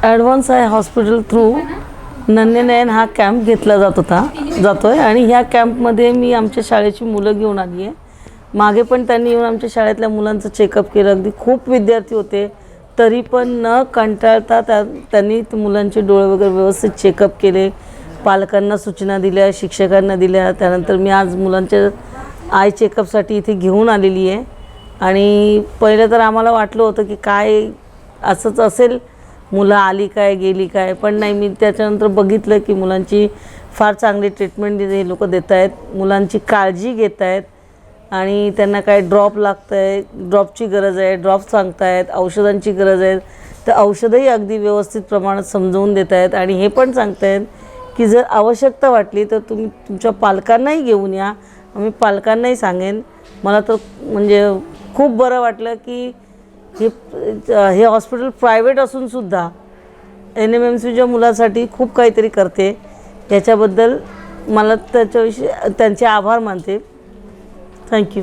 Advance आहे hospital through नन्हेनयन हा camp घेतला जातो आहे आणि ह्या कॅम्पमध्ये मी आमच्या शाळेची मुलं घेऊन आली आहे. मागे पण त्यांनी येऊन आमच्या शाळेतल्या मुलांचं चेकअप केलं. अगदी खूप विद्यार्थी होते तरी पण न कंटाळता त्यांनी मुलांचे डोळे वगैरे व्यवस्थित चेकअप केले. पालकांना सूचना दिल्या, शिक्षकांना दिल्या. त्यानंतर मी आज मुलांच्या आय चेकअपसाठी इथे घेऊन आलेली आहे. आणि पहिलं तर आम्हाला वाटलं होतं की काय असंच असेल, मुलं आली काय गेली काय, पण नाही, मी त्याच्यानंतर बघितलं की मुलांची फार चांगली ट्रीटमेंट हे लोक देत आहेत. मुलांची काळजी घेत आहेत आणि त्यांना काय ड्रॉप लागतं आहे, ड्रॉपची गरज आहे, ड्रॉप सांगत आहेत, औषधांची गरज आहे तर औषधंही अगदी व्यवस्थित प्रमाणात समजवून देत आहेत. आणि हे पण सांगत आहेत की जर आवश्यकता वाटली तर तुम्ही तुमच्या पालकांनाही घेऊन या. मी पालकांनाही सांगेन. मला तर म्हणजे खूप बरं वाटलं की हे हॉस्पिटल प्रायव्हेट असूनसुद्धा NMMCच्या मुलासाठी खूप काहीतरी करते. याच्याबद्दल मला त्याच्याविषयी त्यांचे आभार मानते. थँक्यू.